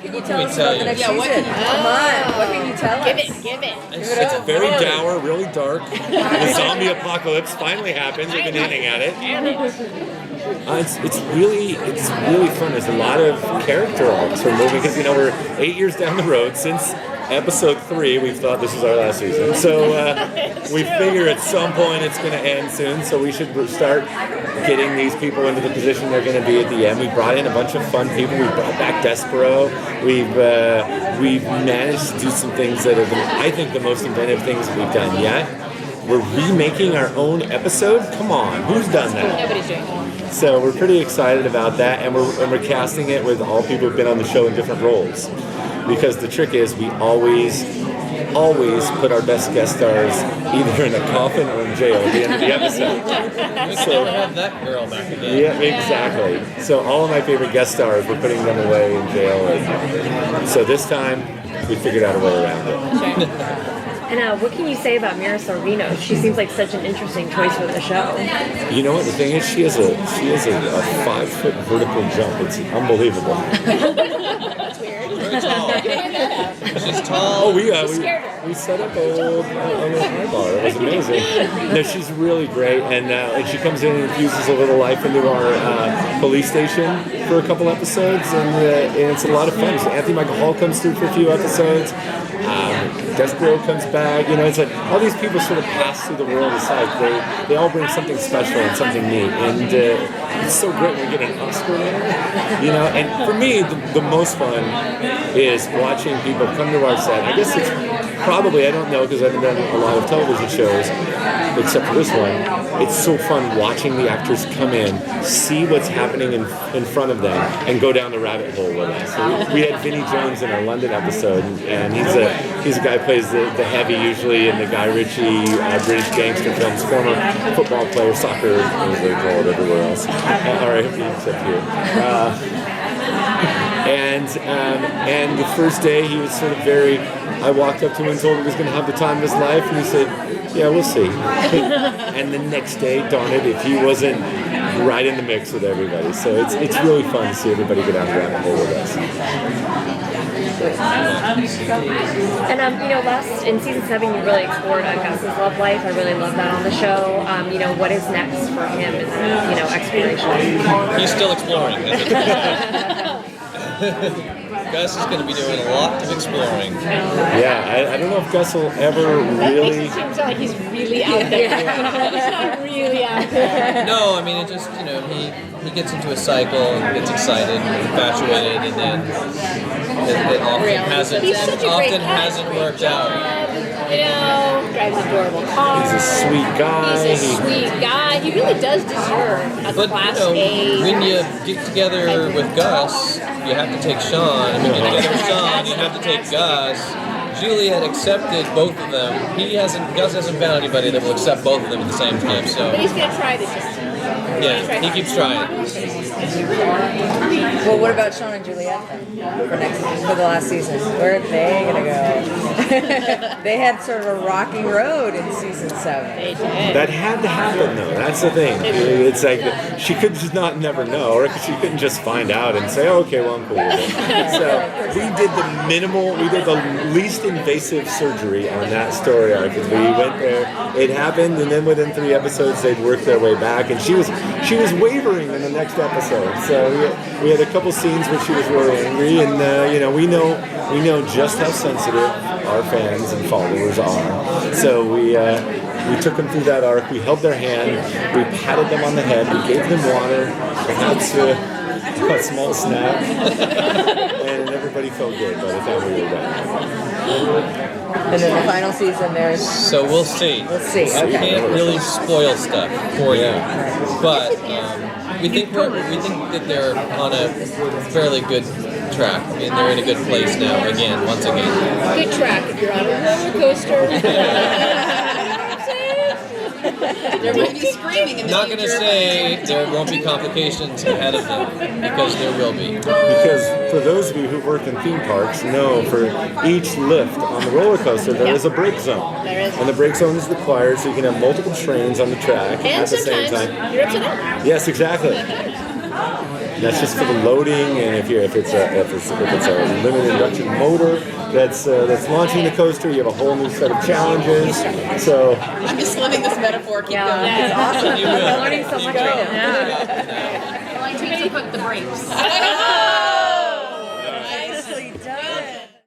Can you tell us about the next season? Come on, what can you tell us? Give it. It's very dour, really dark. The zombie apocalypse finally happens. We've been hinting at it. It's really fun. There's a lot of character arcs we're moving because we're 8 years down the road since episode 3. We've thought this is our last season, so we figure at some point it's going to end soon. So we should start getting these people into the position they're going to be at the end. We brought in a bunch of fun people. We brought back Despero. We've managed to do some things that are, I think, the most inventive things we've done yet. We're remaking our own episode. Come on, who's done that? Nobody's doing that. So we're pretty excited about that, and we're casting it with all people who've been on the show in different roles. Because the trick is we always put our best guest stars either in a coffin or in jail at the end of the episode. We can never have that girl back again. Yeah, exactly. So all of my favorite guest stars, we're putting them away in jail. And so this time, we figured out a way around it. And what can you say about Mira Sorvino? She seems like such an interesting choice for the show. You know what? The thing is, she has a 5-foot vertical jump. It's unbelievable. That's weird. She's tall. Oh, we set up a little high bar. It was amazing. No, she's really great, and she comes in and infuses a little life into our police station for a couple episodes, and it's a lot of fun. So Anthony Michael Hall comes through for a few episodes. Despero comes back. It's like all these people sort of pass through the world of Psych. They all bring something special and something neat, and it's so great when we get an Oscar winner. And for me, the most fun is watching people come to our set. I guess it's probably, I don't know because I haven't done a lot of television shows except for this one. It's so fun watching the actors come in, see what's happening in front of them, and go down the rabbit hole with us. So we had Vinnie Jones in our London episode, and he's a guy who plays the heavy usually in the Guy Ritchie British gangster films, former football player, soccer, as they call it everywhere else. All right, except here. And the first day he was sort of I walked up to him and told him he was going to have the time of his life, and he said, yeah, we'll see. And the next day, darn it, if he wasn't right in the mix with everybody. So it's really fun to see everybody go down the rabbit hole with us. And last in season 7, you really explored Gus's love life. I really love that on the show. What is next for him? Is exploration? He's still exploring. Gus is going to be doing a lot of exploring. Yeah, I don't know if Gus will ever really... That makes it seem like he's really out there. He's not really out there. No, I mean, it just, he gets into a cycle and gets excited and infatuated, and then it often hasn't worked out. Drives adorable cars. He's a sweet guy. He's a sweet guy. He really does deserve a Class A. When you get together with Gus, you have to take Sean. And when you get together with Sean, you have to take Gus. Julie had accepted both of them. Gus hasn't found anybody that will accept both of them at the same time. So. But he's going to try this year. Yeah, he keeps trying. Well, what about Sean and Juliet then for the last season? Where are they gonna go? They had sort of a rocky road in season 7. They did. That had to happen, though. That's the thing. It's like she could just never know, or she couldn't just find out and say, oh, "Okay, well, I'm cool with it." So we did the least invasive surgery on that story arc. We went there, it happened, and then within 3 episodes, they'd worked their way back, and she was wavering in the next episode. So we had a couple scenes where she was really angry, and we know just how sensitive our fans and followers are. So we took them through that arc. We held their hand. We patted them on the head. We gave them water. Perhaps a small snack, and everybody felt good by the time we were done. And then the final season, there's... So we'll see. I can't really spoil stuff for you, but we think that they're on a fairly good track. I mean, they're in a good place now. Once again. Good track if you're on a roller coaster. There will be screaming in the Not going to say there won't be complications ahead of them, because there will be. Because for those of you who've worked in theme parks, know for each lift on the roller coaster, there is a brake zone. There is. And the brake zone is required so you can have multiple trains on the track And at the same sometimes time. you're upside down. Yes, exactly. That's just for the loading, and if it's a limited induction motor that's launching the coaster, you have a whole new set of challenges. So I'm just living this metaphor. Keep going. Yeah, it's awesome. You will. I'm learning so much right now. I like to put the brakes.